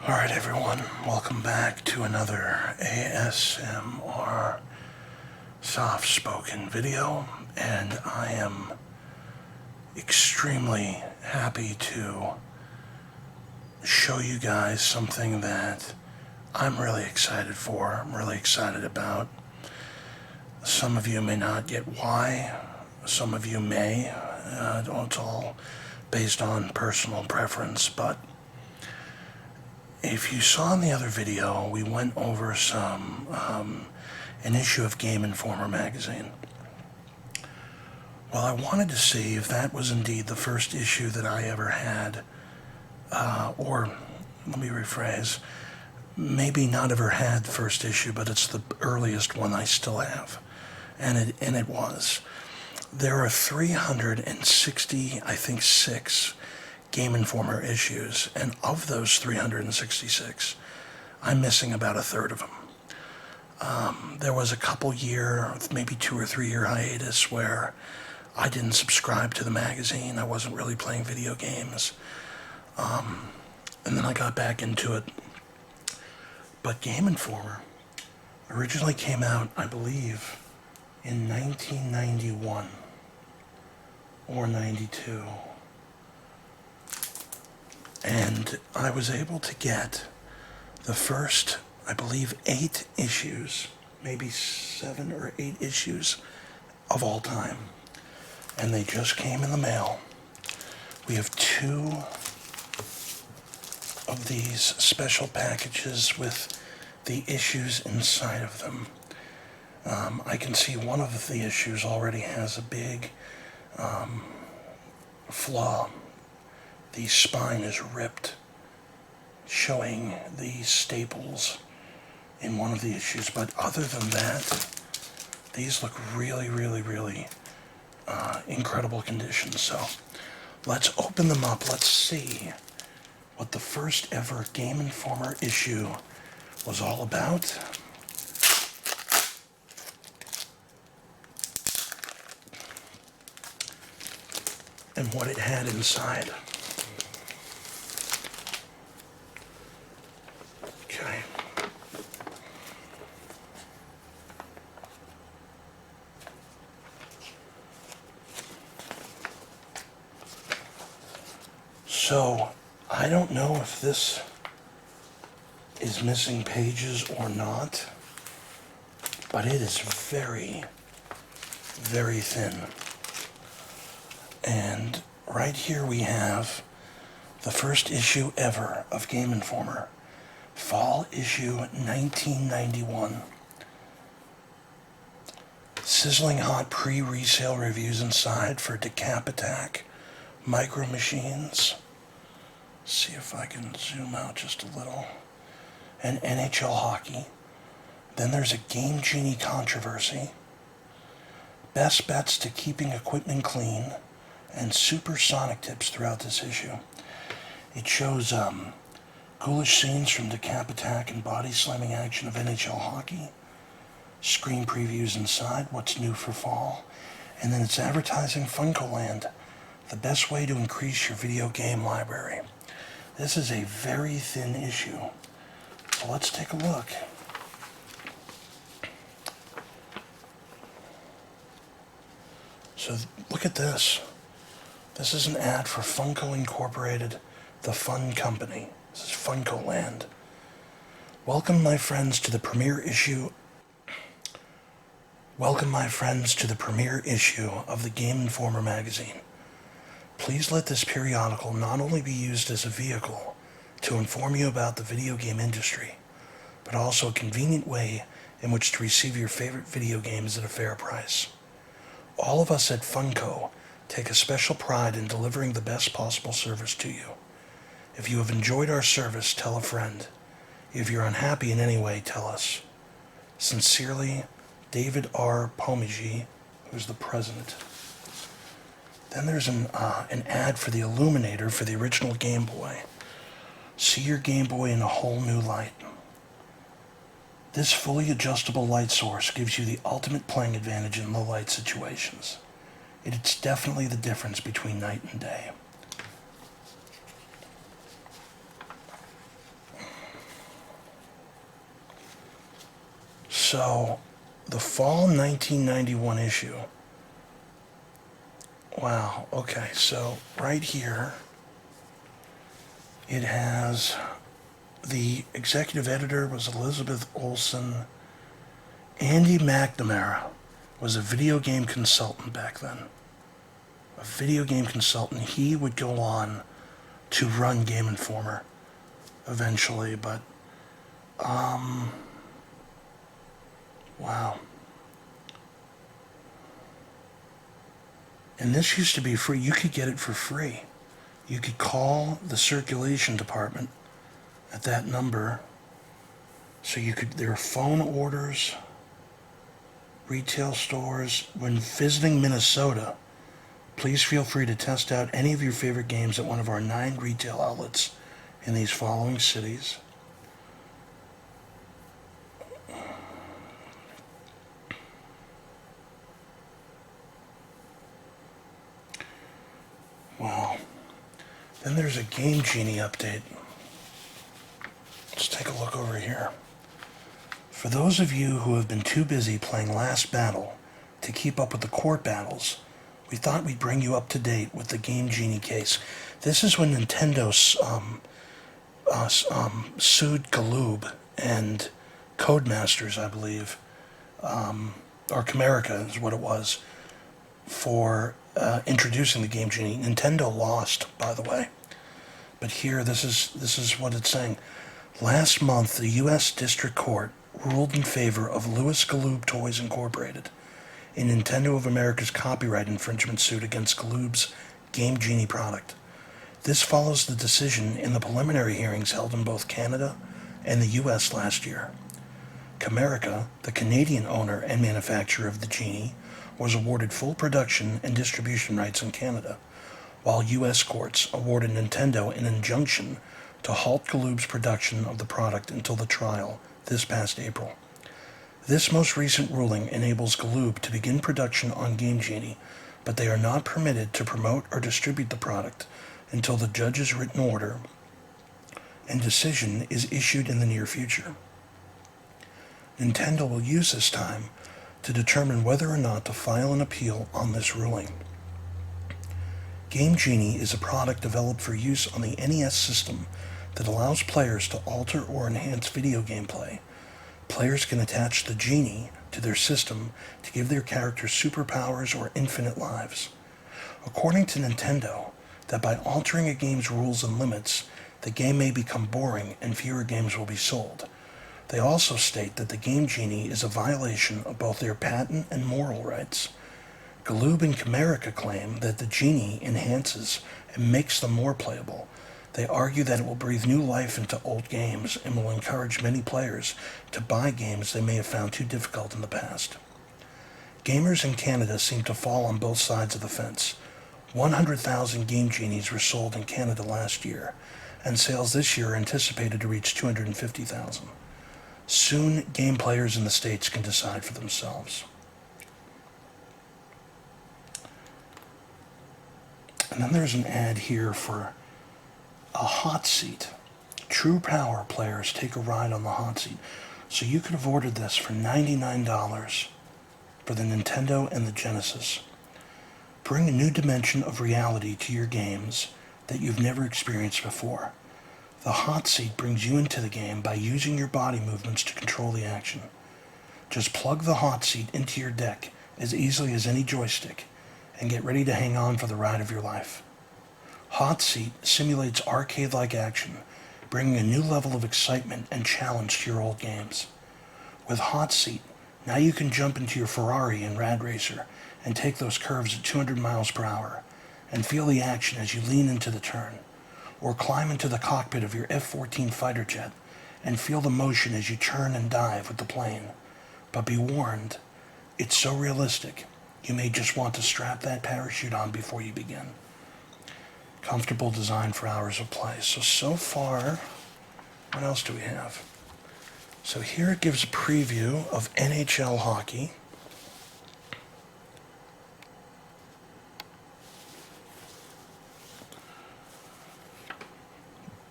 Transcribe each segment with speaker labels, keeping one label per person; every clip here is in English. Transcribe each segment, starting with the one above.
Speaker 1: Alright everyone, welcome back to another ASMR soft-spoken video, and I am extremely happy to show you guys something that I'm really excited for, I'm really excited about. Some of you may not get why, some of you may, it's all based on personal preference, but if you saw in the other video, we went over an issue of Game Informer magazine. Well, I wanted to see if that was indeed the first issue that I ever had, or let me rephrase, maybe not ever had the first issue, but it's the earliest one I still have, and it was. There are 360, I think 6 Game Informer issues, and of those 366, I'm missing about a third of them. There was a couple year, maybe 2 or 3 year hiatus where I didn't subscribe to the magazine. I wasn't really playing video games. And then I got back into it. But Game Informer originally came out, I believe, in 1991 or 92. And I was able to get the first, I believe, 8 issues, maybe 7 or 8 issues of all time. And they just came in the mail. We have 2 of these special packages with the issues inside of them. I can see one of the issues already has a big flaw. The spine is ripped, showing the staples in one of the issues. But other than that, these look really, really, really incredible condition. So let's open them up. Let's see what the first ever Game Informer issue was all about. And what it had inside. Okay. So, I don't know if this is missing pages or not, but it is very, very thin. And right here we have the first issue ever of Game Informer. Fall issue 1991. Sizzling hot pre-resale reviews inside for Decap Attack, Micro Machines. See if I can zoom out just a little. And NHL Hockey. Then there's a Game Genie controversy. Best bets to keeping equipment clean. And supersonic tips throughout this issue. It shows ghoulish scenes from Decap Attack and body slamming action of NHL Hockey. Screen previews inside, what's new for fall. And then it's advertising FuncoLand, the best way to increase your video game library. This is a very thin issue. So let's take a look. So look at this. This is an ad for Funko Incorporated, the fun company. This is FuncoLand. Welcome my friends to the premiere issue. Welcome my friends to the premiere issue of the Game Informer magazine. Please let this periodical not only be used as a vehicle to inform you about the video game industry, but also a convenient way in which to receive your favorite video games at a fair price. All of us at Funko take a special pride in delivering the best possible service to you. If you have enjoyed our service, tell a friend. If you're unhappy in any way, tell us. Sincerely, David R. Pomigi, who's the president. Then there's an ad for the Illuminator for the original Game Boy. See your Game Boy in a whole new light. This fully adjustable light source gives you the ultimate playing advantage in low light situations. It's definitely the difference between night and day. So, the fall 1991 issue. Wow, okay, so right here, it has the executive editor was Elizabeth Olsen. Andy McNamara was a video game consultant back then. A video game consultant. He would go on to run Game Informer eventually, but wow. And this used to be free. You could get it for free. You could call the circulation department at that number. So there are phone orders, retail stores. When visiting Minnesota, please feel free to test out any of your favorite games at one of our 9 retail outlets in these following cities. Wow. Then there's a Game Genie update. Let's take a look over here. For those of you who have been too busy playing Last Battle to keep up with the court battles, we thought we'd bring you up to date with the Game Genie case. This is when Nintendo sued Galoob and Codemasters, I believe, or Camerica is what it was, for introducing the Game Genie. Nintendo lost, by the way. But here, this is what it's saying. Last month, the U.S. District Court ruled in favor of Louis Galoob Toys Incorporated, a Nintendo of America's copyright infringement suit against Galoob's Game Genie product. This follows the decision in the preliminary hearings held in both Canada and the U.S. last year. Camerica, the Canadian owner and manufacturer of the Genie, was awarded full production and distribution rights in Canada, while U.S. courts awarded Nintendo an injunction to halt Galoob's production of the product until the trial this past April. This most recent ruling enables Galoob to begin production on Game Genie, but they are not permitted to promote or distribute the product until the judge's written order and decision is issued in the near future. Nintendo will use this time to determine whether or not to file an appeal on this ruling. Game Genie is a product developed for use on the NES system that allows players to alter or enhance video gameplay. Players can attach the Genie to their system to give their characters superpowers or infinite lives. According to Nintendo, that by altering a game's rules and limits, the game may become boring and fewer games will be sold. They also state that the Game Genie is a violation of both their patent and moral rights. Galoob and Camerica claim that the Genie enhances and makes them more playable. They argue that it will breathe new life into old games and will encourage many players to buy games they may have found too difficult in the past. Gamers in Canada seem to fall on both sides of the fence. 100,000 Game Genies were sold in Canada last year, and sales this year are anticipated to reach 250,000. Soon, game players in the States can decide for themselves. And then there's an ad here for a hot seat. True Power players take a ride on the hot seat. So you could have ordered this for $99 for the Nintendo and the Genesis. Bring a new dimension of reality to your games that you've never experienced before. The hot seat brings you into the game by using your body movements to control the action. Just plug the hot seat into your deck as easily as any joystick and get ready to hang on for the ride of your life. Hot Seat simulates arcade-like action, bringing a new level of excitement and challenge to your old games. With Hot Seat, now you can jump into your Ferrari in Rad Racer and take those curves at 200 miles per hour and feel the action as you lean into the turn. Or climb into the cockpit of your F-14 fighter jet and feel the motion as you turn and dive with the plane. But be warned, it's so realistic, you may just want to strap that parachute on before you begin. Comfortable design for hours of play. So far, what else do we have? So here it gives a preview of NHL hockey.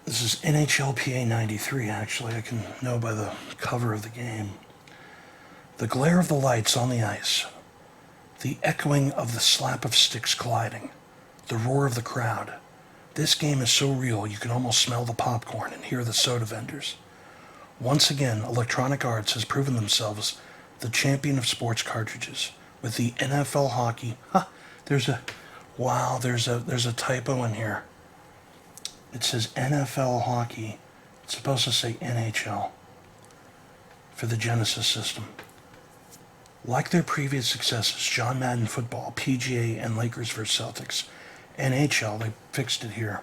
Speaker 1: This is NHLPA 93, actually. I can know by the cover of the game. The glare of the lights on the ice, the echoing of the slap of sticks colliding, the roar of the crowd. This game is so real you can almost smell the popcorn and hear the soda vendors. Once again, Electronic Arts has proven themselves the champion of sports cartridges with the NFL hockey. There's a typo in here. It says NFL hockey. It's supposed to say NHL for the Genesis system. Like their previous successes, John Madden Football, PGA, and Lakers vs. Celtics, NHL, they fixed it here,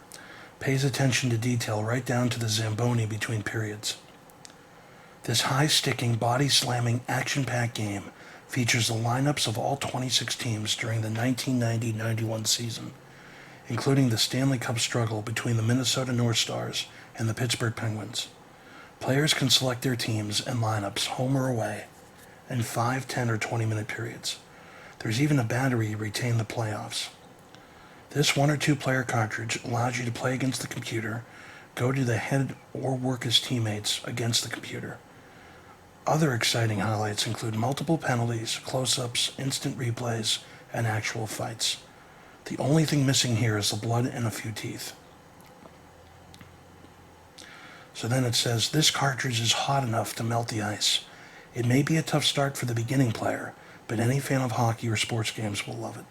Speaker 1: pays attention to detail right down to the Zamboni between periods. This high-sticking, body-slamming, action-packed game features the lineups of all 26 teams during the 1990-91 season, including the Stanley Cup struggle between the Minnesota North Stars and the Pittsburgh Penguins. Players can select their teams and lineups, home or away, in 5, 10, or 20-minute periods. There's even a battery to retain the playoffs. This 1 or 2 player cartridge allows you to play against the computer, go to the head or work as teammates against the computer. Other exciting highlights include multiple penalties, close-ups, instant replays, and actual fights. The only thing missing here is the blood and a few teeth. So then it says, this cartridge is hot enough to melt the ice. It may be a tough start for the beginning player, but any fan of hockey or sports games will love it.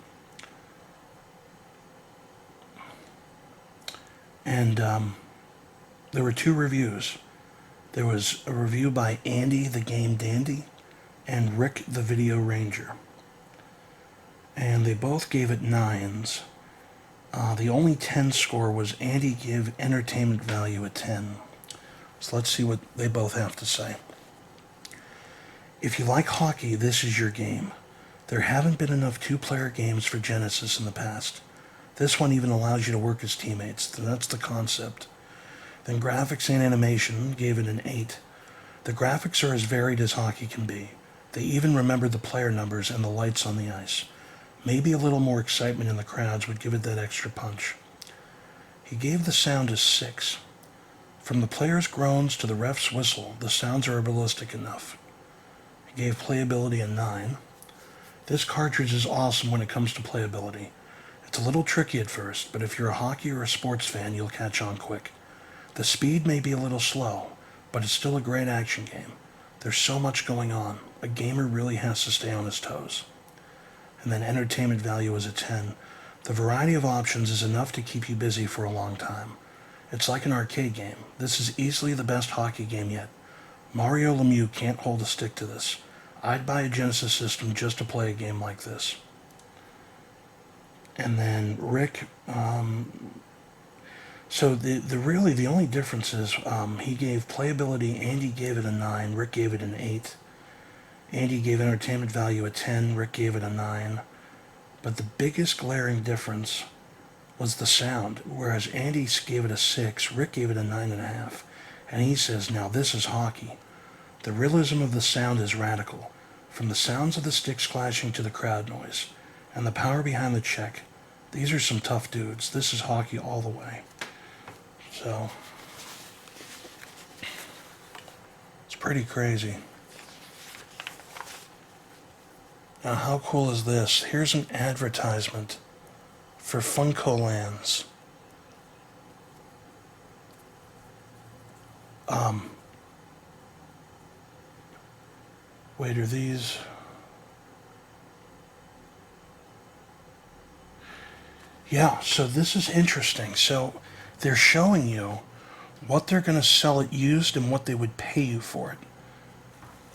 Speaker 1: And there were 2 reviews. There was a review by Andy the Game Dandy and Rick the Video Ranger. And they both gave it 9s. The only 10 score was Andy gave entertainment value a 10. So let's see what they both have to say. If you like hockey, this is your game. There haven't been enough 2-player games for Genesis in the past. This one even allows you to work as teammates. That's the concept. Then graphics and animation gave it an 8. The graphics are as varied as hockey can be. They even remembered the player numbers and the lights on the ice. Maybe a little more excitement in the crowds would give it that extra punch. He gave the sound a 6. From the players' groans to the ref's whistle, the sounds are realistic enough. He gave playability a 9. This cartridge is awesome when it comes to playability. It's a little tricky at first, but if you're a hockey or a sports fan, you'll catch on quick. The speed may be a little slow, but it's still a great action game. There's so much going on. A gamer really has to stay on his toes. And then entertainment value is a 10. The variety of options is enough to keep you busy for a long time. It's like an arcade game. This is easily the best hockey game yet. Mario Lemieux can't hold a stick to this. I'd buy a Genesis system just to play a game like this. And then Rick, so the only difference is he gave playability, Andy gave it a 9, Rick gave it an 8. Andy gave entertainment value a 10, Rick gave it a 9. But the biggest glaring difference was the sound. Whereas Andy gave it a 6, Rick gave it a 9.5. And he says, now this is hockey. The realism of the sound is radical. From the sounds of the sticks clashing to the crowd noise. And the power behind the check. These are some tough dudes. This is hockey all the way. So, it's pretty crazy. Now, how cool is this? Here's an advertisement for FuncoLands. Wait, are these... Yeah, so this is interesting. So they're showing you what they're going to sell it used and what they would pay you for it.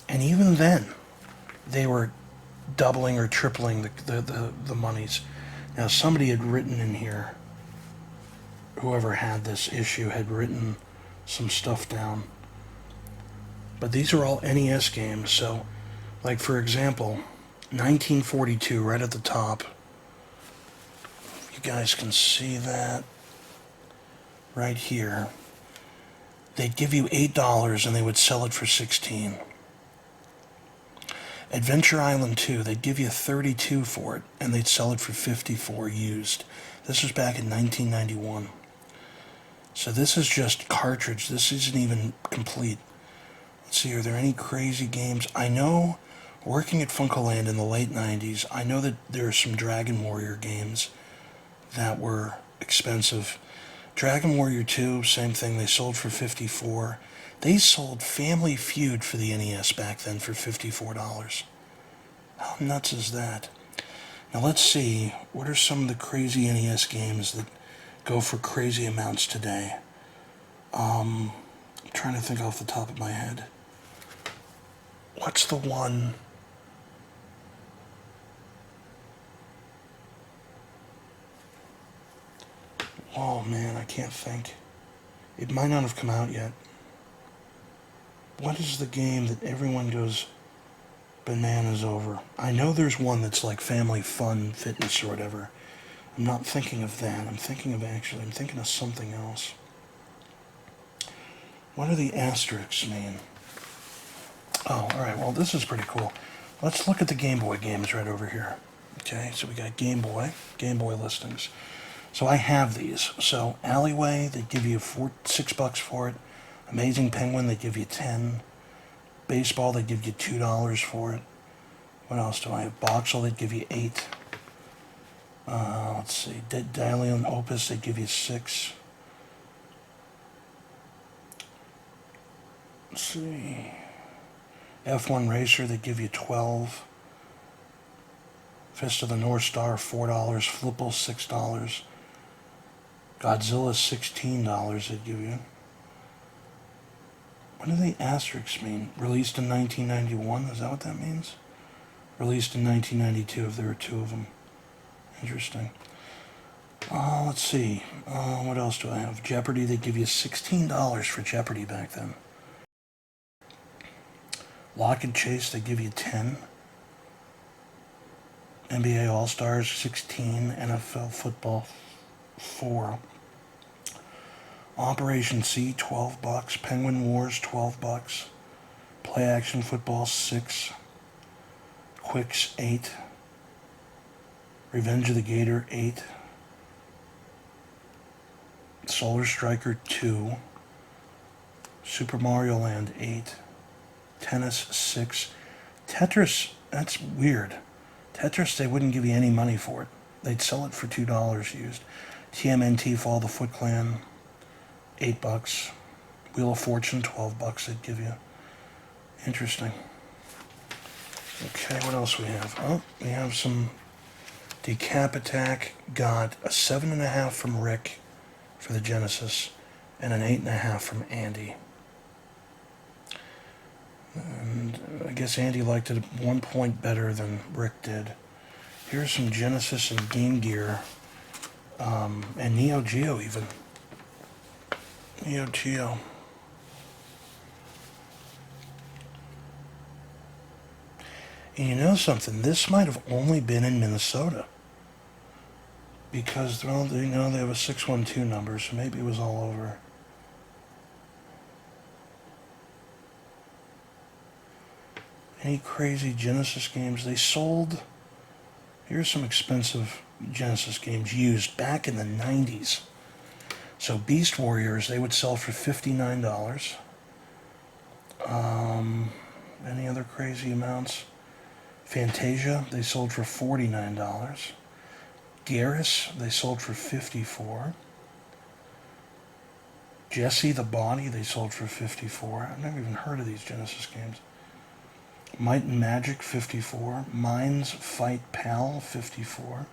Speaker 1: And even then, they were doubling or tripling the monies. Now, somebody had written in here, whoever had this issue had written some stuff down. But these are all NES games. So, like for example, 1942 right at the top. You guys can see that right here. They'd give you $8 and they would sell it for $16. Adventure Island 2, they'd give you $32 for it and they'd sell it for $54 used. This was back in 1991. So this is just cartridge. This isn't even complete. Let's see, are there any crazy games? I know Working at FuncoLand in the late 90s, I know that there are some Dragon Warrior games that were expensive. Dragon Warrior 2, same thing, they sold for $54. They sold Family Feud for the NES back then for $54. How nuts is that? Now let's see, what are some of the crazy NES games that go for crazy amounts today? I'm trying to think off the top of my head. What's the one? Oh man, I can't think. It might not have come out yet. What is the game that everyone goes bananas over? I know there's one that's like Family Fun Fitness or whatever. I'm not thinking of that. I'm thinking of something else. What do the asterisks mean? Oh, alright, well this is pretty cool. Let's look at the Game Boy games right over here. Okay, so we got Game Boy listings. So I have these. So Alleyway, they give you $6 for it. Amazing Penguin, they give you $10. Baseball, they give you $2 for it. What else do I have? Boxel, they give you $8. Let's see. Daedalian Opus, they give you $6. Let's see. F1 Racer, they give you $12. Fist of the North Star, $4. Flipple, $6. Godzilla, $16 they'd give you. What do the asterisks mean? Released in 1991? Is that what that means? Released in 1992 if there were two of them. Interesting. Let's see. What else do I have? Jeopardy, they give you $16 for Jeopardy back then. Lock and Chase, they give you $10. NBA All-Stars, $16. NFL Football, $4. Operation C, $12. Penguin Wars, $12. Play Action Football, $6. Quicks, $8. Revenge of the Gator, $8. Solar Striker, $2. Super Mario Land, $8. Tennis, $6. Tetris, that's weird. Tetris, they wouldn't give you any money for it. They'd sell it for $2 used. TMNT, Fall of the Foot Clan, $8. Wheel of Fortune, $12 they'd give you. Interesting. Okay, what else we have? Oh, we have some Decap Attack. Got a 7.5 from Rick for the Genesis and an 8.5 from Andy. And I guess Andy liked it 1 point better than Rick did. Here's some Genesis and Game Gear, and Neo Geo even. Neo Geo. And you know something? This might have only been in Minnesota. Because, well, they have a 612 number, so maybe it was all over. Any crazy Genesis games? They sold... Here's some expensive Genesis games used back in the 90s. So Beast Warriors, they would sell for $59. Any other crazy amounts? Fantasia, they sold for $49. Garrus, they sold for $54. Jesse the Body, they sold for $54. I've never even heard of these Genesis games. Might and Magic, $54. Minds Fight Pal, $54.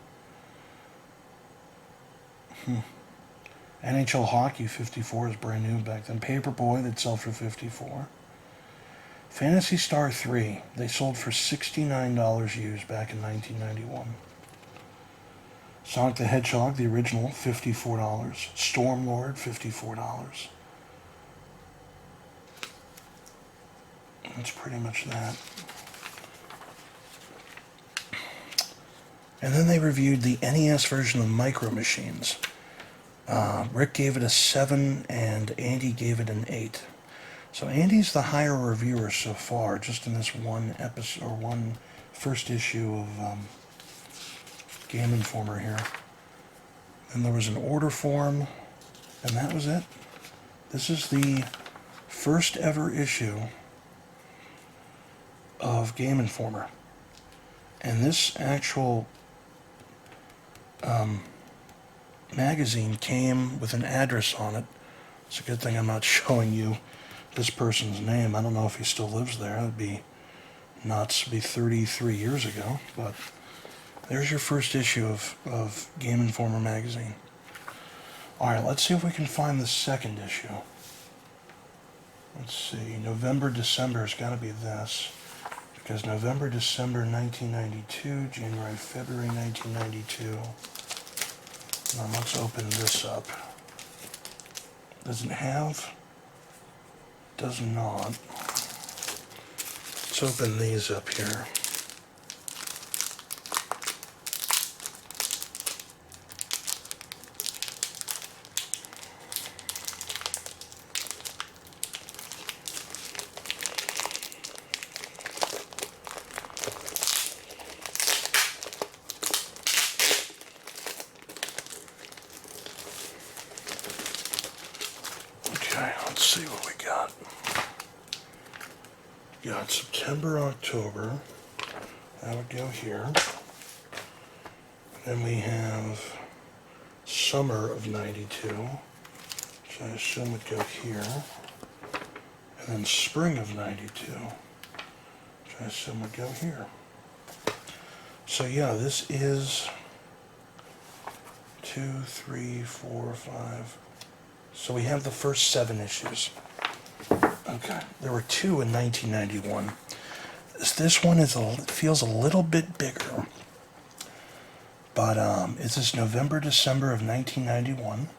Speaker 1: NHL Hockey, $54 is brand new back then. Paperboy, they'd sell for $54. Phantasy Star 3, they sold for $69 used back in 1991. Sonic the Hedgehog, the original, $54. Stormlord, $54. That's pretty much that. And then they reviewed the NES version of Micro Machines. Rick gave it a 7 and Andy gave it an 8. So Andy's the higher reviewer so far, just in this one episode, or one first issue of Game Informer here. And there was an order form, and that was it. This is the first ever issue of Game Informer. And this actual magazine came with an address on it. It's a good thing I'm not showing you this person's name. I don't know if he still lives there. That'd be nuts. It'd be 33 years ago. But there's your first issue of Game Informer magazine. Alright, let's see if we can find the second issue. Let's see. November, December has got to be this. Because November, December 1992, January, February 1992. Now let's open this up. Does it have? Does not. Let's open these up here. Okay, let's see what we got. Got September, October. That would go here. Then we have summer of 92, which I assume would go here. And then spring of 92, which I assume would go here. So yeah, this is 2, 3, 4, 5. So we have the first 7 issues. Okay, there were 2 in 1991. This one feels a little bit bigger, but it's this November, December of 1991.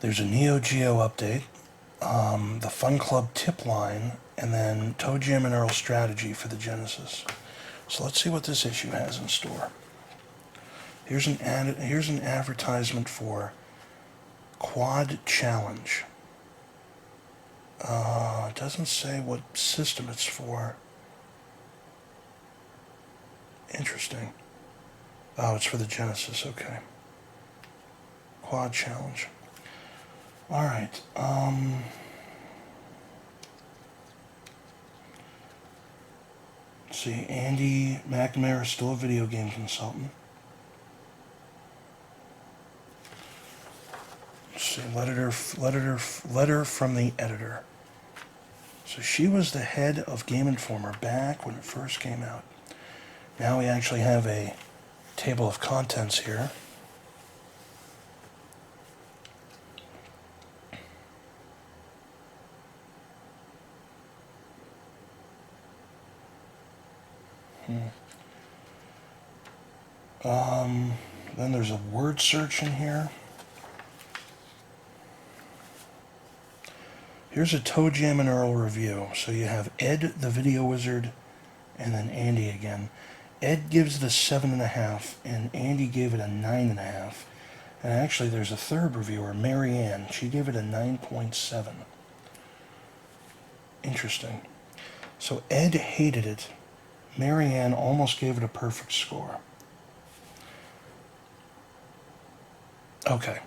Speaker 1: There's a Neo Geo update, the Fun Club tip line, and then Toe Jam and Earl strategy for the Genesis. So let's see what this issue has in store. Here's an advertisement for Quad Challenge. It doesn't say what system it's for. Interesting. Oh, it's for the Genesis, okay. Quad Challenge. Alright, let's see, Andy McNamara is still a video game consultant. Let's see, letter from the editor. So she was the head of Game Informer back when it first came out. Now we actually have a table of contents here. Then there's a word search in here. Here's a Toe Jam and Earl review. So you have Ed, the Video Wizard, and then Andy again. Ed gives it a 7.5, and Andy gave it a 9.5. And actually, there's a third reviewer, Mary Ann. She gave it a 9.7. Interesting. So Ed hated it. Mary Ann almost gave it a perfect score. Okay.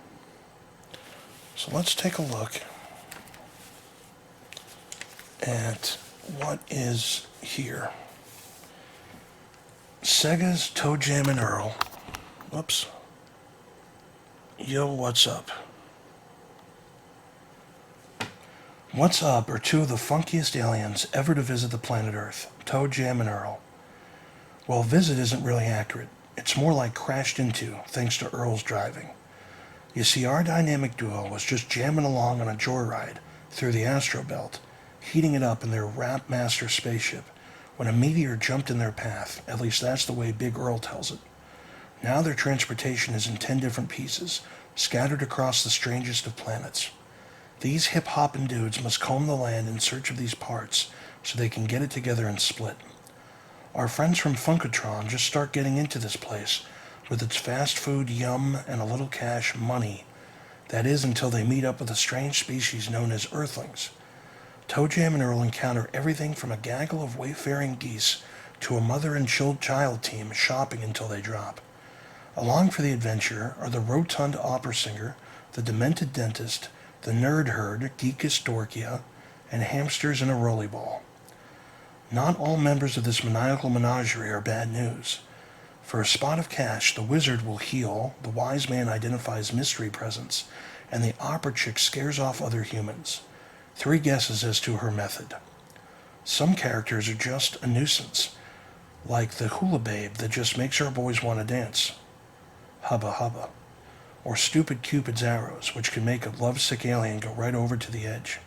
Speaker 1: So let's take a look at what is here. Sega's Toe Jam and Earl. Whoops. Yo, what's up? What's up are 2 of the funkiest aliens ever to visit the planet Earth, Toe Jam and Earl. Well, visit isn't really accurate. It's more like crashed into, thanks to Earl's driving. You see, our dynamic duo was just jamming along on a joyride through the Astro Belt, heating it up in their Rapmaster spaceship, when a meteor jumped in their path. At least that's the way Big Earl tells it. Now their transportation is in 10 different pieces, scattered across the strangest of planets. These hip-hopping dudes must comb the land in search of these parts so they can get it together and split. Our friends from Funkatron just start getting into this place with its fast food, yum, and a little cash money. That is, until they meet up with a strange species known as Earthlings. Toe Jam and Earl encounter everything from a gaggle of wayfaring geese to a mother and child team shopping until they drop. Along for the adventure are the rotund opera singer, the demented dentist, the nerd herd, Geekus Dorkia, and hamsters in a rollerball. Not all members of this maniacal menagerie are bad news. For a spot of cash, the wizard will heal, the wise man identifies mystery presents, and the opera chick scares off other humans. 3 guesses as to her method. Some characters are just a nuisance, like the hula babe that just makes our boys want to dance. Hubba hubba. Or stupid Cupid's arrows, which can make a lovesick alien go right over to the edge.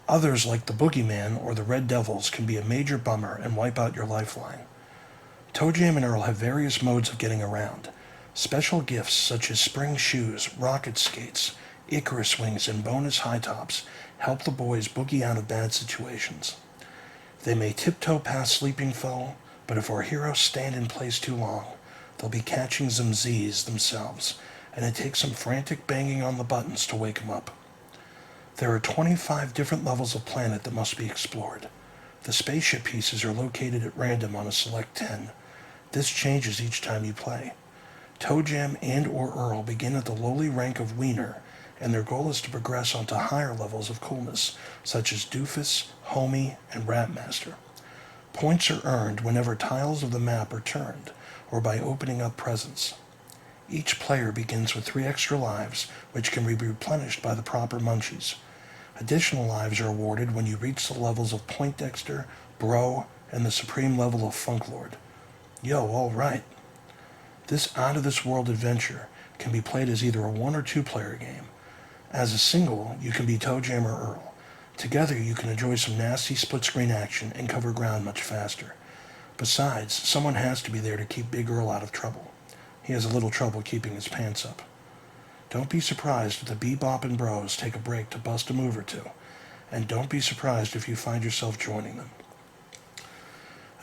Speaker 1: Others, like the boogeyman or the red devils, can be a major bummer and wipe out your lifeline. ToeJam and Earl have various modes of getting around. Special gifts such as spring shoes, rocket skates, Icarus wings, and bonus high tops help the boys boogie out of bad situations. They may tiptoe past sleeping foe, but if our heroes stand in place too long, they'll be catching some Z's themselves, and it takes some frantic banging on the buttons to wake them up. There are 25 different levels of planet that must be explored. The spaceship pieces are located at random on a select 10. This changes each time you play. ToeJam and or Earl begin at the lowly rank of Wiener, and their goal is to progress onto higher levels of coolness, such as Doofus, Homie, and Rapmaster. Points are earned whenever tiles of the map are turned, or by opening up presents. Each player begins with 3 extra lives, which can be replenished by the proper munchies. Additional lives are awarded when you reach the levels of Poindexter, Bro, and the supreme level of Funklord. Yo, alright. This out-of-this-world adventure can be played as either a 1 or 2 player game. As a single, you can be ToeJam or Earl. Together, you can enjoy some nasty split-screen action and cover ground much faster. Besides, someone has to be there to keep Big Earl out of trouble. He has a little trouble keeping his pants up. Don't be surprised if the Bebop and Bros take a break to bust a move or two, and don't be surprised if you find yourself joining them.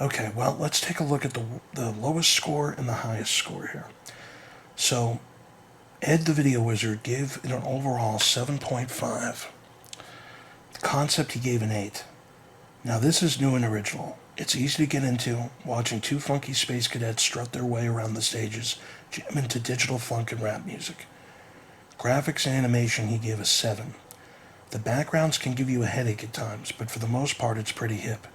Speaker 1: Okay, well, let's take a look at the lowest score and the highest score here. So, Ed the Video Wizard gave it an overall 7.5. The concept he gave an 8. Now this is new and original. It's easy to get into, watching 2 funky space cadets strut their way around the stages, jamming to digital funk and rap music. Graphics and animation he gave a 7. The backgrounds can give you a headache at times, but for the most part it's pretty hip.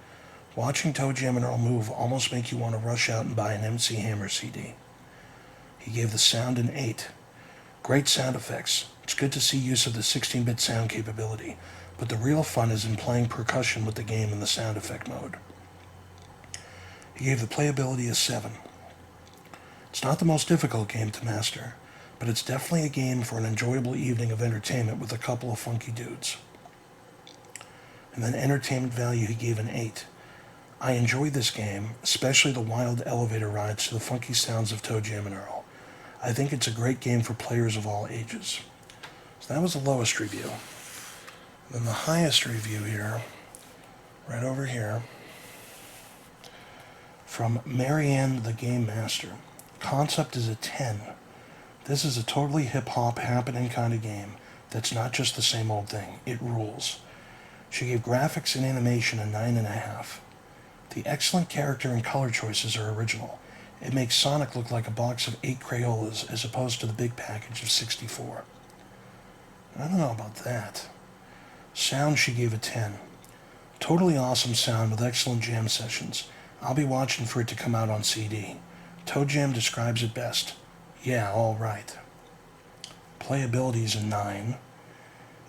Speaker 1: Watching ToeJam and Earl move almost make you want to rush out and buy an MC Hammer CD. He gave the sound an 8. Great sound effects. It's good to see use of the 16-bit sound capability, but the real fun is in playing percussion with the game in the sound effect mode. He gave the playability a 7. It's not the most difficult game to master, but it's definitely a game for an enjoyable evening of entertainment with a couple of funky dudes. And then entertainment value he gave an 8. I enjoyed this game, especially the wild elevator rides to the funky sounds of ToeJam and Earl. I think it's a great game for players of all ages. So that was the lowest review. And then the highest review here, right over here, from Marianne the Game Master. Concept is a 10. This is a totally hip-hop happening kind of game that's not just the same old thing. It rules. She gave graphics and animation a 9.5. The excellent character and color choices are original. It makes Sonic look like a box of 8 Crayolas as opposed to the big package of 64. I don't know about that. Sound she gave a 10. Totally awesome sound with excellent jam sessions. I'll be watching for it to come out on CD. ToeJam describes it best. Yeah, alright. Playability is a 9.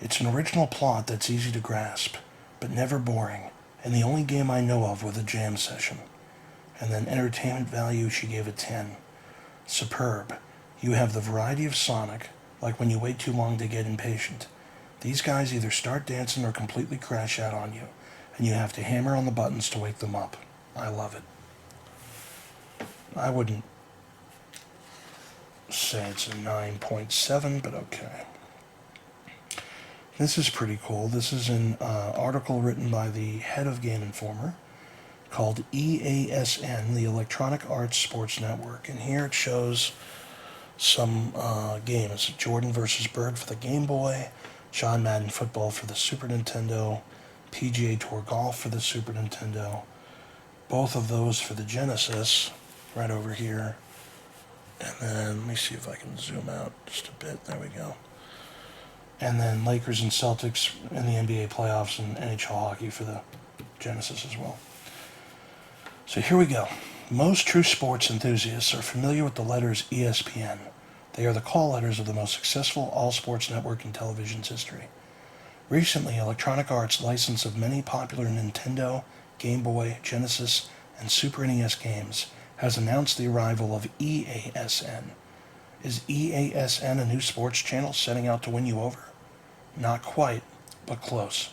Speaker 1: It's an original plot that's easy to grasp, but never boring, and the only game I know of with a jam session. And then entertainment value, she gave a 10. Superb. You have the variety of Sonic, like when you wait too long to get impatient. These guys either start dancing or completely crash out on you, and you have to hammer on the buttons to wake them up. I love it. I wouldn't say it's a 9.7, but okay. This is pretty cool. This is an article written by the head of Game Informer called EASN, the Electronic Arts Sports Network. And here it shows some games. Jordan vs. Bird for the Game Boy, John Madden Football for the Super Nintendo, PGA Tour Golf for the Super Nintendo, both of those for the Genesis, right over here. And then, let me see if I can zoom out just a bit. There we go. And then Lakers and Celtics in the NBA playoffs and NHL hockey for the Genesis as well. So here we go. Most true sports enthusiasts are familiar with the letters ESPN. They are the call letters of the most successful all-sports network in television's history. Recently, Electronic Arts, license of many popular Nintendo, Game Boy, Genesis, and Super NES games, has announced the arrival of EASN. Is EASN a new sports channel setting out to win you over? Not quite, but close.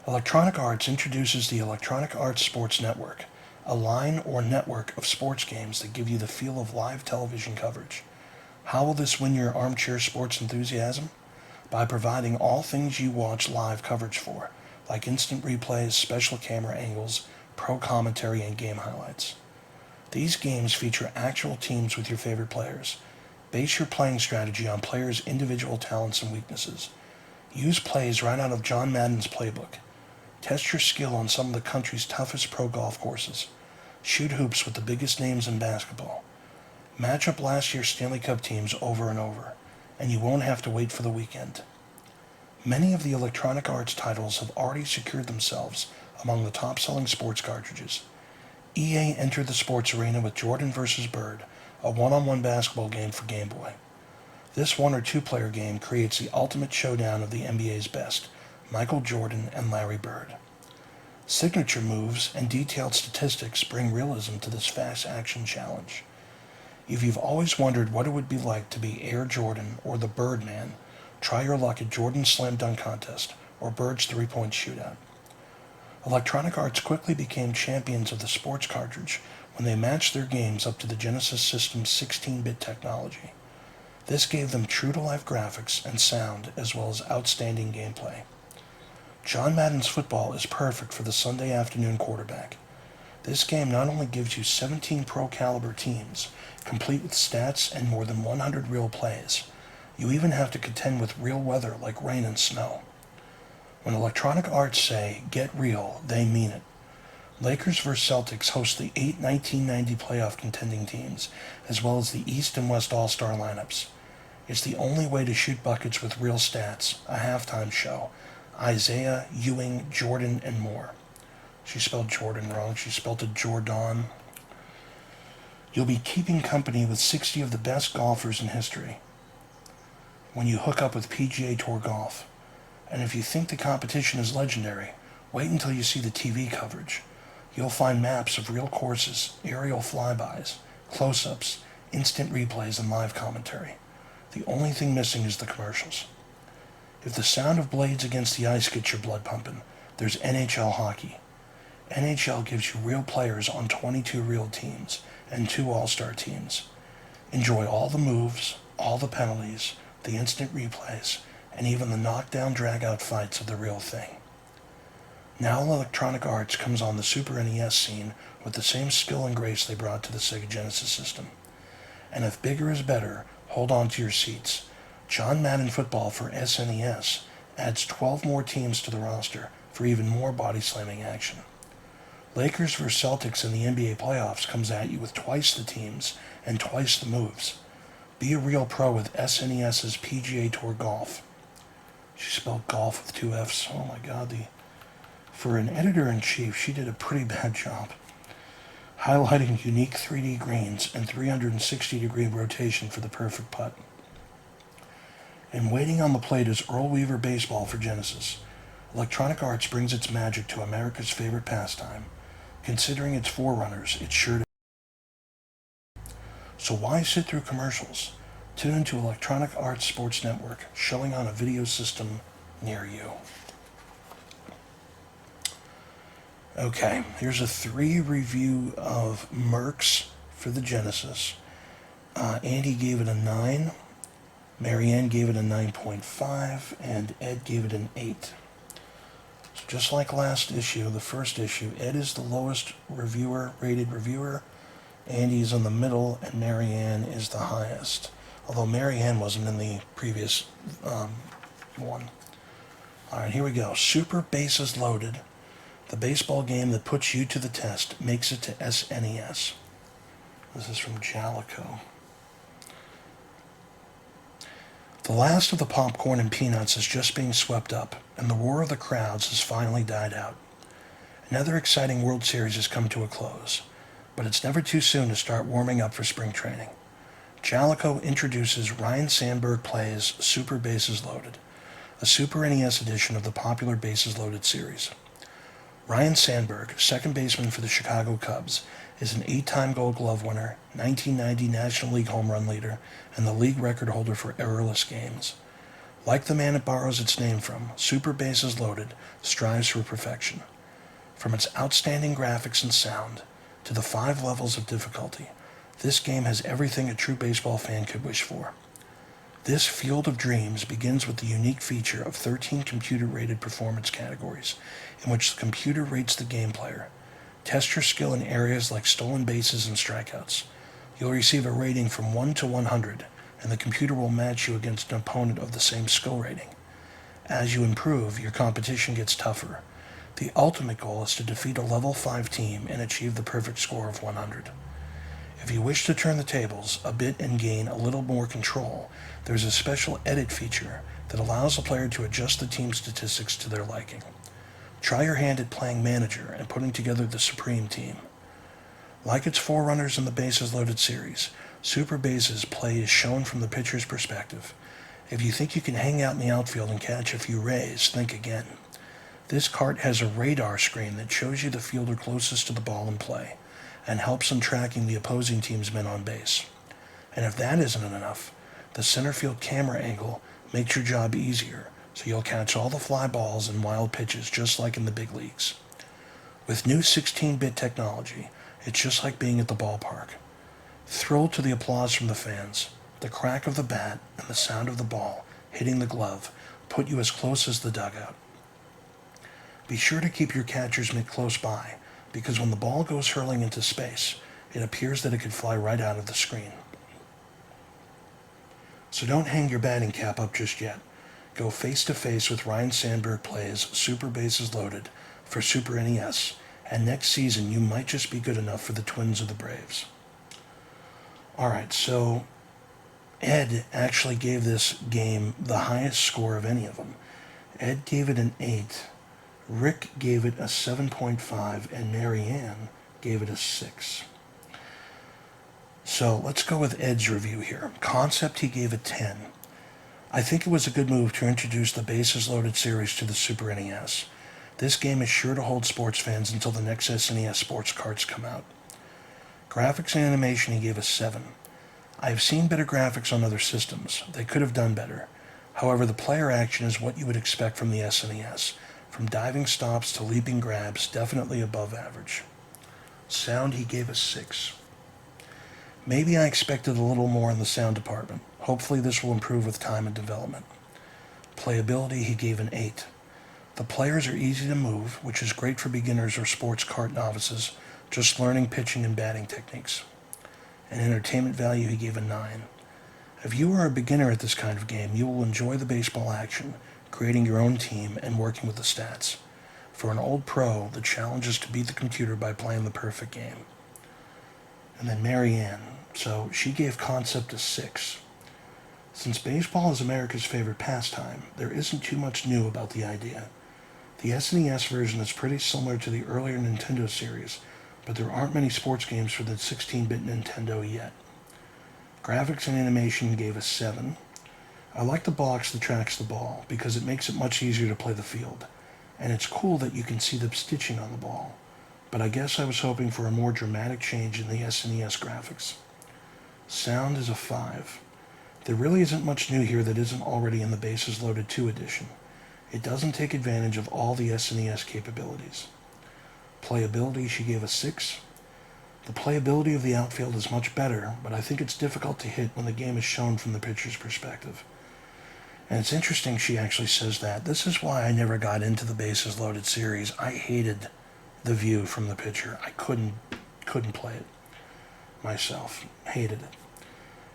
Speaker 1: Electronic Arts introduces the Electronic Arts Sports Network, a line or network of sports games that give you the feel of live television coverage. How will this win your armchair sports enthusiasm? By providing all things you watch live coverage for, like instant replays, special camera angles, pro commentary, and game highlights. These games feature actual teams with your favorite players. Base your playing strategy on players' individual talents and weaknesses. Use plays right out of John Madden's playbook. Test your skill on some of the country's toughest pro golf courses. Shoot hoops with the biggest names in basketball. Match up last year's Stanley Cup teams over and over, and you won't have to wait for the weekend. Many of the Electronic Arts titles have already secured themselves among the top-selling sports cartridges. EA entered the sports arena with Jordan vs. Bird, a one-on-one basketball game for Game Boy. This one- or two-player game creates the ultimate showdown of the NBA's best, Michael Jordan and Larry Bird. Signature moves and detailed statistics bring realism to this fast-action challenge. If you've always wondered what it would be like to be Air Jordan or the Birdman, try your luck at Jordan's Slam Dunk Contest or Bird's three-point shootout. Electronic Arts quickly became champions of the sports cartridge when they matched their games up to the Genesis system's 16-bit technology. This gave them true-to-life graphics and sound as well as outstanding gameplay. John Madden's football is perfect for the Sunday afternoon quarterback. This game not only gives you 17 pro-caliber teams, complete with stats and more than 100 real plays, you even have to contend with real weather like rain and snow. When Electronic Arts say, get real, they mean it. Lakers vs. Celtics host the 1990 playoff contending teams, as well as the East and West All-Star lineups. It's the only way to shoot buckets with real stats, a halftime show, Isaiah, Ewing, Jordan, and more. She spelled Jordan wrong. She spelled it Jordan. You'll be keeping company with 60 of the best golfers in history when you hook up with PGA Tour Golf. And if you think the competition is legendary, wait until you see the TV coverage. You'll find maps of real courses, aerial flybys, close-ups, instant replays, and live commentary. The only thing missing is the commercials. If the sound of blades against the ice gets your blood pumping, there's NHL hockey. NHL gives you real players on 22 real teams and 2 all-star teams. Enjoy all the moves, all the penalties, the instant replays, and even the knockdown drag-out fights of the real thing. Now Electronic Arts comes on the Super NES scene with the same skill and grace they brought to the Sega Genesis system. And if bigger is better, hold on to your seats. John Madden Football for SNES adds 12 more teams to the roster for even more body-slamming action. Lakers vs. Celtics in the NBA playoffs comes at you with twice the teams and twice the moves. Be a real pro with SNES's PGA Tour Golf. She spelled golf with 2 F's. Oh my God, for an editor-in-chief, she did a pretty bad job. Highlighting unique 3D greens and 360-degree rotation for the perfect putt. And waiting on the plate is Earl Weaver Baseball for Genesis. Electronic Arts brings its magic to America's favorite pastime. Considering its forerunners, it's sure to. So why sit through commercials? Tune into Electronic Arts Sports Network, showing on a video system near you. Okay, here's a 3 review of Mercs for the Genesis. Andy gave it a 9, Marianne gave it a 9.5, and Ed gave it an 8. So just like last issue, the first issue, Ed is the lowest rated reviewer, Andy's in the middle, and Marianne is the highest. Although Marianne wasn't in the previous one. Alright, here we go. Super Bases Loaded. The baseball game that puts you to the test makes it to SNES. This is from Jalico. The last of the popcorn and peanuts is just being swept up, and the roar of the crowds has finally died out. Another exciting World Series has come to a close, but it's never too soon to start warming up for spring training. Jaleco introduces Ryne Sandberg Plays Super Bases Loaded, a Super NES edition of the popular Bases Loaded series. Ryne Sandberg, second baseman for the Chicago Cubs, is an 8-time Gold Glove winner, 1990 National League home run leader, and the league record holder for errorless games. Like the man it borrows its name from, Super Bases Loaded strives for perfection. From its outstanding graphics and sound to the 5 levels of difficulty, this game has everything a true baseball fan could wish for. This field of dreams begins with the unique feature of 13 computer-rated performance categories, in which the computer rates the game player. Test your skill in areas like stolen bases and strikeouts. You'll receive a rating from 1 to 100, and the computer will match you against an opponent of the same skill rating. As you improve, your competition gets tougher. The ultimate goal is to defeat a level 5 team and achieve the perfect score of 100. If you wish to turn the tables a bit and gain a little more control, there's a special edit feature that allows the player to adjust the team statistics to their liking. Try your hand at playing manager and putting together the Supreme Team. Like its forerunners in the Bases Loaded series, Super Bases play is shown from the pitcher's perspective. If you think you can hang out in the outfield and catch a few rays, think again. This cart has a radar screen that shows you the fielder closest to the ball in play, and helps in tracking the opposing team's men on base. And if that isn't enough, the center field camera angle makes your job easier, so you'll catch all the fly balls and wild pitches just like in the big leagues. With new 16-bit technology, it's just like being at the ballpark. Thrilled to the applause from the fans, the crack of the bat and the sound of the ball hitting the glove put you as close as the dugout. Be sure to keep your catcher's mitt close by, because when the ball goes hurling into space, it appears that it could fly right out of the screen. So don't hang your batting cap up just yet. Go face-to-face with Ryne Sandberg Plays Super Bases Loaded for Super NES, and next season you might just be good enough for the Twins or the Braves. Alright, so Ed actually gave this game the highest score of any of them. Ed gave it an 8. Rick gave it a 7.5, and Marianne gave it a 6. So let's go with Ed's review here. Concept, he gave it 10. I think it was a good move to introduce the Bases Loaded series to the Super NES. This game is sure to hold sports fans until the next SNES sports carts come out. Graphics and animation, he gave a 7. I have seen better graphics on other systems. They could have done better. However, the player action is what you would expect from the SNES. From diving stops to leaping grabs, definitely above average. Sound, he gave a 6. Maybe I expected a little more in the sound department. Hopefully this will improve with time and development. Playability, he gave an 8. The players are easy to move, which is great for beginners or sports cart novices, just learning pitching and batting techniques. And entertainment value, he gave a 9. If you are a beginner at this kind of game, you will enjoy the baseball action, creating your own team, and working with the stats. For an old pro, the challenge is to beat the computer by playing the perfect game. And then Marianne, so she gave Concept a 6. Since baseball is America's favorite pastime, there isn't too much new about the idea. The SNES version is pretty similar to the earlier Nintendo series, but there aren't many sports games for the 16-bit Nintendo yet. Graphics and animation gave a 7. I like the box that tracks the ball because it makes it much easier to play the field, and it's cool that you can see the stitching on the ball, but I guess I was hoping for a more dramatic change in the SNES graphics. Sound is a 5. There really isn't much new here that isn't already in the Bases Loaded 2 edition. It doesn't take advantage of all the SNES capabilities. Playability, she gave a 6. The playability of the outfield is much better, but I think it's difficult to hit when the game is shown from the pitcher's perspective. And it's interesting she actually says that. This is why I never got into the Bases Loaded series. I hated the view from the pitcher. I couldn't play it myself. Hated it.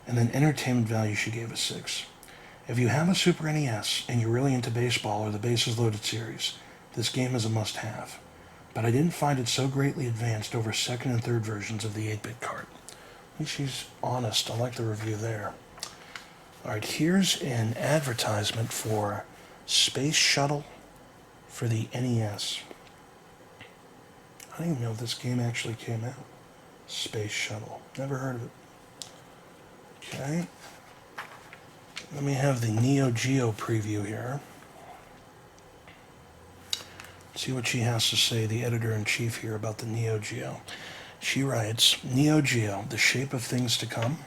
Speaker 1: And then entertainment value, she gave a 6. If you have a Super NES and you're really into baseball or the Bases Loaded series, this game is a must-have. But I didn't find it so greatly advanced over second and third versions of the 8-bit cart. At least she's honest. I like the review there. Alright, here's an advertisement for Space Shuttle for the NES. I didn't even know this game actually came out. Space Shuttle. Never heard of it. Okay. Let me have the Neo Geo preview here. See what she has to say, the editor-in-chief here, about the Neo Geo. She writes, Neo Geo, the shape of things to come.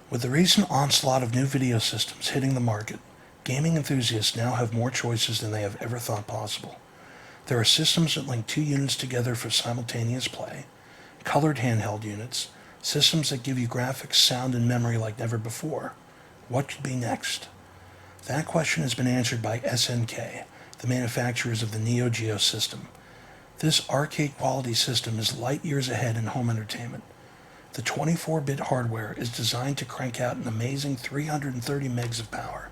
Speaker 1: With the recent onslaught of new video systems hitting the market, gaming enthusiasts now have more choices than they have ever thought possible. There are systems that link two units together for simultaneous play, colored handheld units, systems that give you graphics, sound, and memory like never before. What could be next? That question has been answered by SNK, the manufacturers of the Neo Geo system. This arcade-quality system is light years ahead in home entertainment. The 24-bit hardware is designed to crank out an amazing 330 megs of power.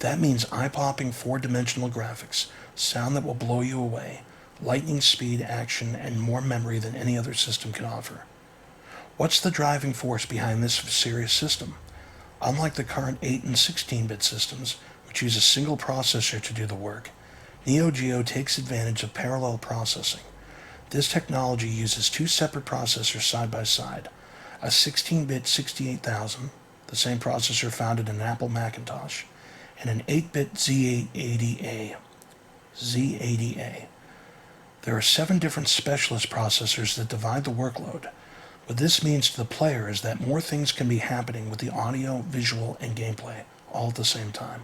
Speaker 1: That means eye-popping four-dimensional graphics, sound that will blow you away, lightning speed, action, and more memory than any other system can offer. What's the driving force behind this serious system? Unlike the current 8 and 16-bit systems, which use a single processor to do the work, Neo Geo takes advantage of parallel processing. This technology uses two separate processors side by side, a 16-bit 68000, the same processor found in an Apple Macintosh, and an 8-bit Z80A. There are 7 different specialist processors that divide the workload. What this means to the player is that more things can be happening with the audio, visual, and gameplay all at the same time.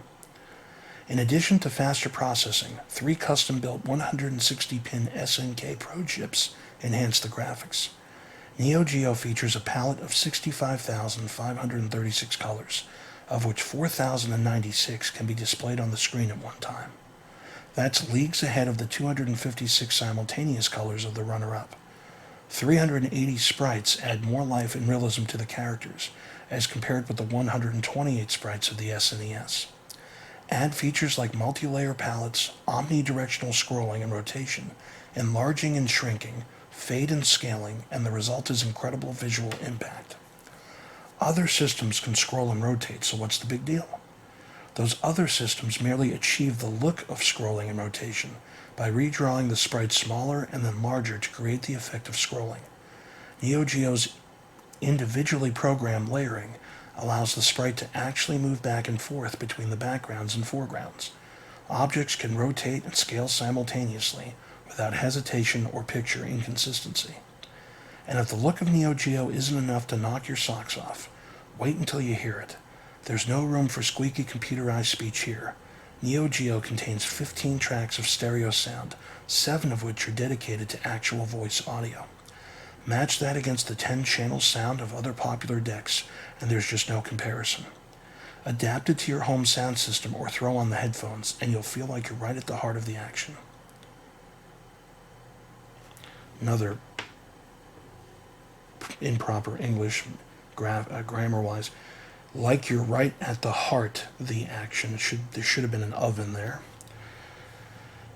Speaker 1: In addition to faster processing, 3 custom-built 160-pin SNK Pro chips enhance the graphics. Neo Geo features a palette of 65,536 colors, of which 4,096 can be displayed on the screen at one time. That's leagues ahead of the 256 simultaneous colors of the runner-up. 380 sprites add more life and realism to the characters, as compared with the 128 sprites of the SNES. Add features like multi-layer palettes, omnidirectional scrolling and rotation, enlarging and shrinking, fade and scaling, and the result is incredible visual impact. Other systems can scroll and rotate, so what's the big deal? Those other systems merely achieve the look of scrolling and rotation by redrawing the sprites smaller and then larger to create the effect of scrolling. Neo Geo's individually programmed layering allows the sprite to actually move back and forth between the backgrounds and foregrounds. Objects can rotate and scale simultaneously without hesitation or picture inconsistency. And if the look of Neo Geo isn't enough to knock your socks off, wait until you hear it. There's no room for squeaky computerized speech here. Neo Geo contains 15 tracks of stereo sound, 7 of which are dedicated to actual voice audio. Match that against the 10-channel sound of other popular decks, and there's just no comparison. Adapt it to your home sound system or throw on the headphones, and you'll feel like you're right at the heart of the action. Another improper English grammar-wise. Like you're right at the heart of the action. There should have been an oven there.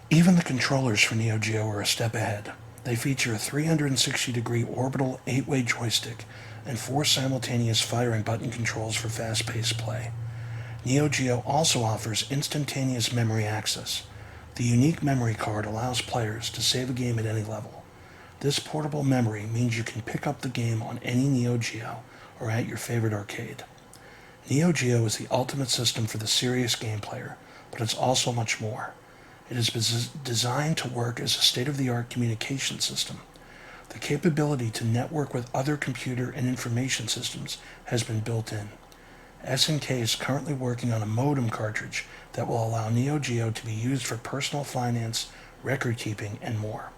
Speaker 1: Even the controllers for Neo Geo are a step ahead. They feature a 360-degree orbital 8-way joystick and 4 simultaneous firing button controls for fast-paced play. Neo Geo also offers instantaneous memory access. The unique memory card allows players to save a game at any level. This portable memory means you can pick up the game on any Neo Geo or at your favorite arcade. Neo Geo is the ultimate system for the serious game player, but it's also much more. It is designed to work as a state-of-the-art communication system. The capability to network with other computer and information systems has been built in. SNK is currently working on a modem cartridge that will allow Neo Geo to be used for personal finance, record keeping, and more.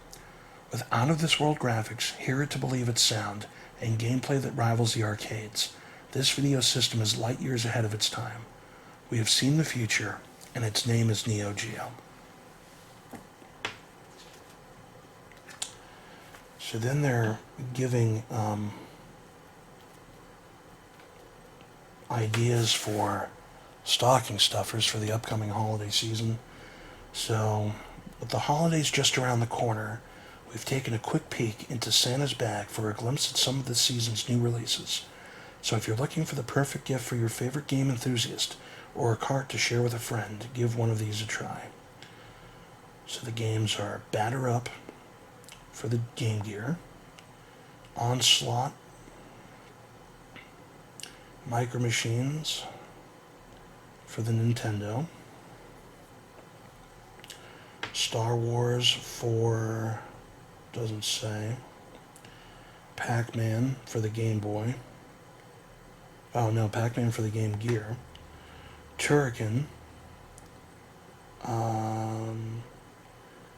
Speaker 1: With out-of-this-world graphics, hear it to believe its sound, and gameplay that rivals the arcades, this video system is light years ahead of its time. We have seen the future, and its name is Neo Geo. So then they're giving ideas for stocking stuffers for the upcoming holiday season. So, with the holidays just around the corner, we've taken a quick peek into Santa's bag for a glimpse at some of the season's new releases. So if you're looking for the perfect gift for your favorite game enthusiast or a cart to share with a friend, give one of these a try. So the games are Batter Up, for the Game Gear, Onslaught, Micro Machines for the Nintendo, Star Wars for, doesn't say, Pac-Man for the Game Boy. Oh no, Pac-Man for the Game Gear. Turrican.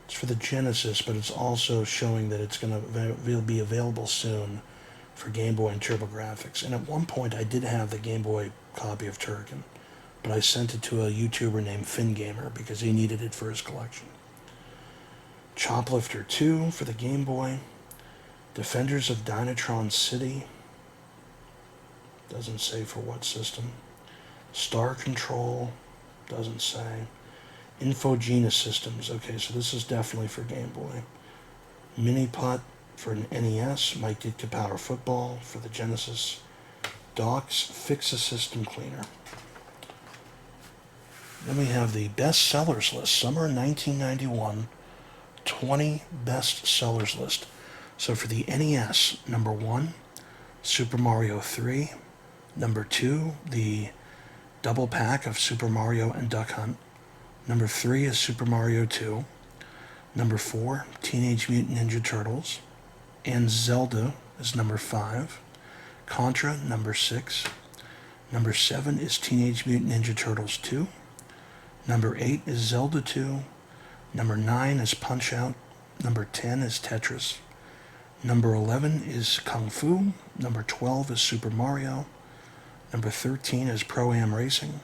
Speaker 1: It's for the Genesis, but it's also showing that it's going to be available soon for Game Boy and TurboGrafx. And at one point, I did have the Game Boy copy of Turrican, but I sent it to a YouTuber named FinGamer because he needed it for his collection. Choplifter 2 for the Game Boy. Defenders of Dynatron City. Doesn't say for what system. Star Control. Doesn't say. Infogena Systems. Okay, so this is definitely for Game Boy. Mini Putt for an NES. Mike Ditka Power Football for the Genesis. Doc's Fix a System Cleaner. Then we have the best sellers list. Summer 1991. 20 best sellers list. So for the NES, number 1, Super Mario 3. Number 2, the double pack of Super Mario and Duck Hunt. Number 3 is Super Mario 2. Number 4, Teenage Mutant Ninja Turtles. And Zelda is number 5. Contra, number 6. Number 7 is Teenage Mutant Ninja Turtles 2. Number 8 is Zelda 2. Number 9 is Punch-Out. Number 10 is Tetris. Number 11 is Kung Fu. Number 12 is Super Mario. Number 13 is Pro-Am Racing.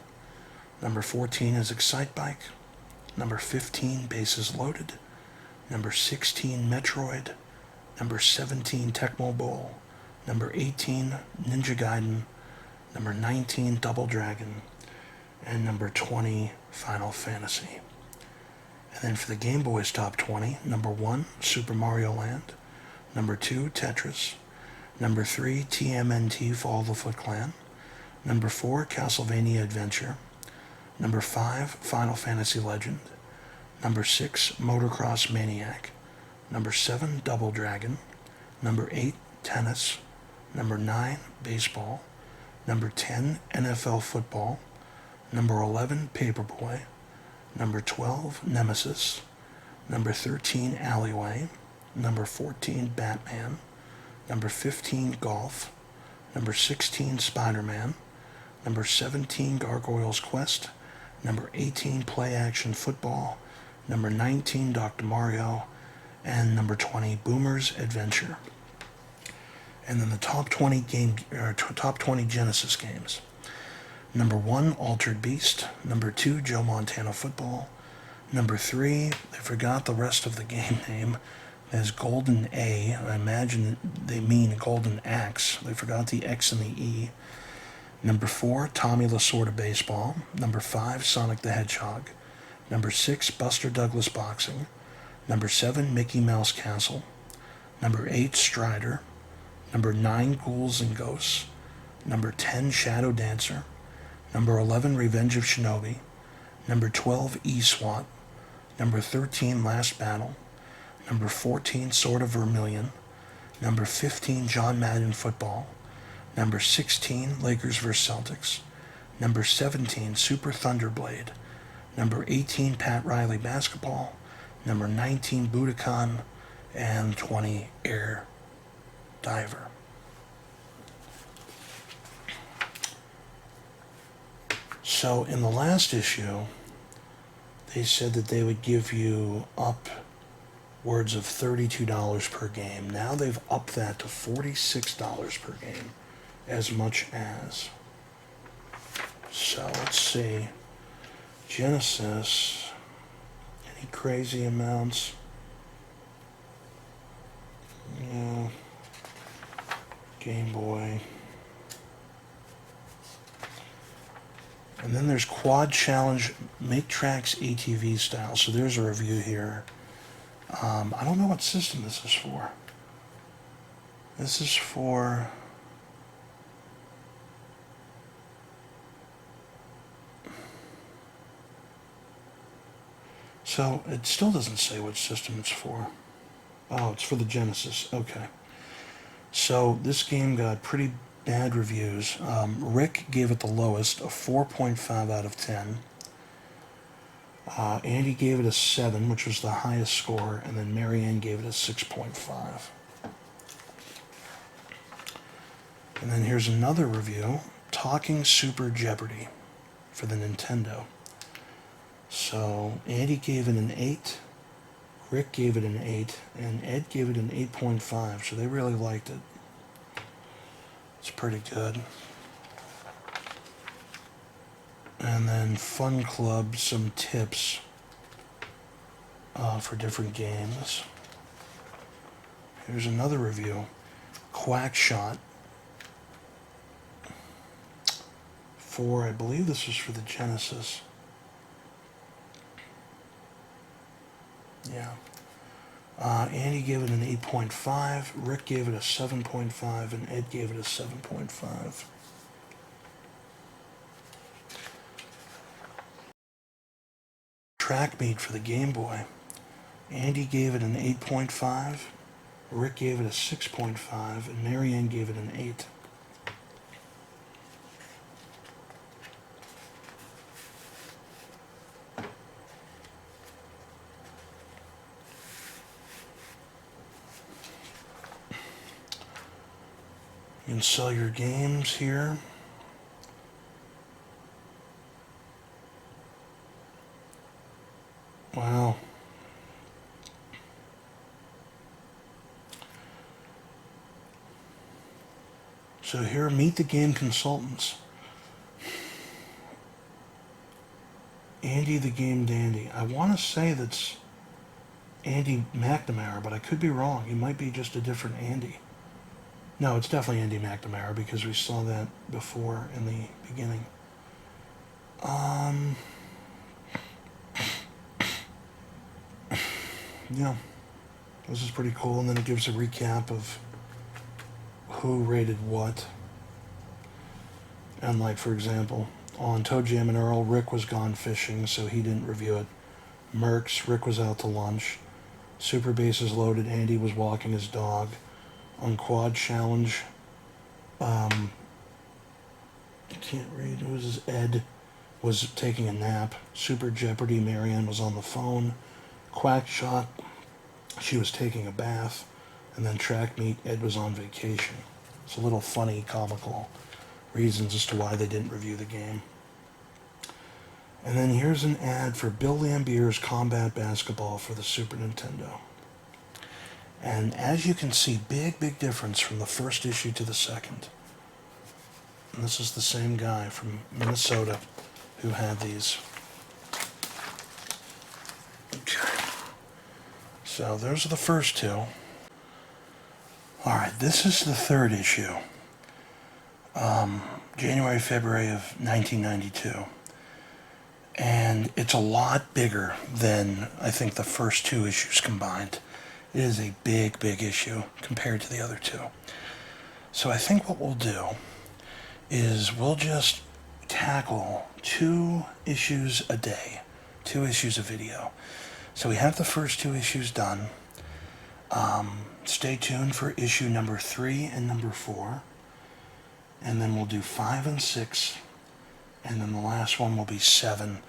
Speaker 1: Number 14 is Excitebike. Number 15, Bases Loaded. Number 16, Metroid. Number 17, Tecmo Bowl. Number 18, Ninja Gaiden. Number 19, Double Dragon. And number 20, Final Fantasy. And then for the Game Boy's top 20, number 1, Super Mario Land. Number 2, Tetris. Number 3, TMNT Fall of the Foot Clan. Number 4, Castlevania Adventure. Number 5, Final Fantasy Legend. Number 6, Motocross Maniac. Number 7, Double Dragon. Number 8, Tennis. Number 9, Baseball. Number 10, NFL Football. Number 11, Paperboy. Number 12, Nemesis. Number 13, Alleyway. Number 14, Batman. Number 15, Golf. Number 16, Spider-Man. Number 17, Gargoyle's Quest. Number 18, Play Action Football. Number 19, Dr. Mario. And number 20, Boomer's Adventure. And then the top 20 top 20 Genesis games. Number 1, Altered Beast. Number 2, Joe Montana Football. Number 3, they forgot the rest of the game name, as Golden A. I imagine they mean Golden Axe. They forgot the X and the E. Number 4, Tommy Lasorda Baseball. Number 5, Sonic the Hedgehog. Number 6, Buster Douglas Boxing. Number 7, Mickey Mouse Castle. Number 8, Strider. Number 9, Ghouls and Ghosts. Number 10, Shadow Dancer. Number 11, Revenge of Shinobi. Number 12, E-SWAT. Number 13, Last Battle. Number 14, Sword of Vermilion. Number 15, John Madden Football. Number 16, Lakers vs. Celtics. Number 17, Super Thunderblade. Number 18, Pat Riley Basketball. Number 19, Budokan. And 20, Air Diver. So in the last issue, they said that they would give you upwards of $32 per game. Now they've upped that to $46 per game, as much as. So let's see. Genesis, any crazy amounts? Yeah. Game Boy. And then there's Quad Challenge Make Tracks ATV style. So there's a review here. I don't know what system this is for. This is for... So it still doesn't say which system it's for. Oh, it's for the Genesis. Okay. So this game got pretty bad reviews. Rick gave it the lowest, a 4.5 out of 10. Andy gave it a 7, which was the highest score, and then Marianne gave it a 6.5. And then here's another review, Talking Super Jeopardy for the Nintendo. So Andy gave it an 8, Rick gave it an 8, and Ed gave it an 8.5, so they really liked it. It's pretty good. And then Fun Club, some tips for different games. Here's another review, Quackshot. I believe this was for the Genesis. Yeah. Andy gave it an 8.5, Rick gave it a 7.5, and Ed gave it a 7.5. Track Meet for the Game Boy. Andy gave it an 8.5, Rick gave it a 6.5, and Marianne gave it an 8. You can sell your games here. Wow. So here, Meet the Game Consultants. Andy the Game Dandy. I want to say that's Andy McNamara, but I could be wrong. He might be just a different Andy. No, it's definitely Andy McNamara because we saw that before in the beginning. Yeah, this is pretty cool, and then it gives a recap of who rated what. And like, for example, on Toe Jam and Earl, Rick was gone fishing, so he didn't review it. Mercs, Rick was out to lunch. Super Bases Loaded, Andy was walking his dog. On Quad Challenge, I can't read, it was Ed was taking a nap. Super Jeopardy, Marianne was on the phone. Quackshot, she was taking a bath. And then Track Meet, Ed was on vacation. It's a little funny, comical reasons as to why they didn't review the game. And then here's an ad for Bill Lambier's Combat Basketball for the Super Nintendo. And as you can see, big difference from the first issue to the second. And this is the same guy from Minnesota who had these. Okay. So those are the first two. Alright, this is the third issue. January, February of 1992. And it's a lot bigger than, I think, the first two issues combined. It is a big issue compared to the other two. So I think what we'll do is we'll just tackle 2 issues a day, 2 issues of video. So we have the first 2 issues done. Stay tuned for issue number 3 and number 4. And then we'll do 5 and 6. And then the last one will be 7,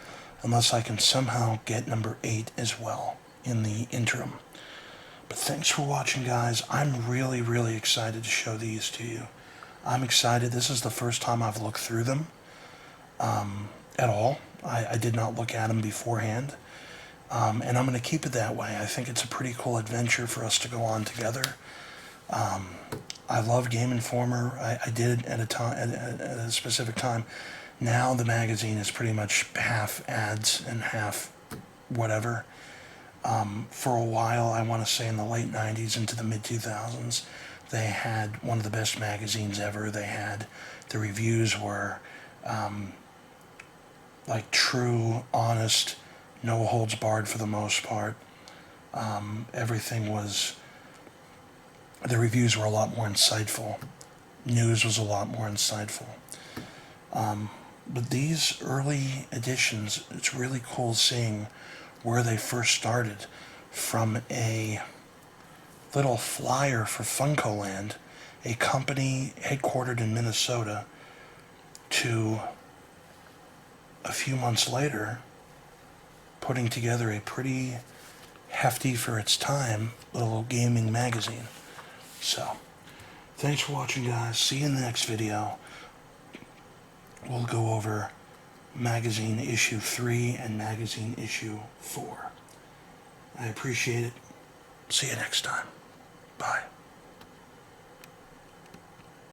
Speaker 1: unless I can somehow get number 8 as well in the interim. But thanks for watching, guys. I'm really excited to show these to you. I'm excited. This is the first time I've looked through them at all. I did not look at them beforehand. And I'm going to keep it that way. I think it's a pretty cool adventure for us to go on together. I love Game Informer. I did at a specific time. Now the magazine is pretty much half ads and half whatever. For a while, I want to say in the late 90s into the mid 2000s, they had one of the best magazines ever. The reviews were like true, honest, no holds barred for the most part. Everything was, the reviews were a lot more insightful. News was a lot more insightful. But these early editions, it's really cool seeing where they first started from a little flyer for FuncoLand, a company headquartered in Minnesota, to a few months later putting together a pretty hefty for its time little gaming magazine. So, thanks for watching, guys. See you in the next video. We'll go over magazine issue 3 and magazine issue 4. I appreciate it. See you next time. Bye.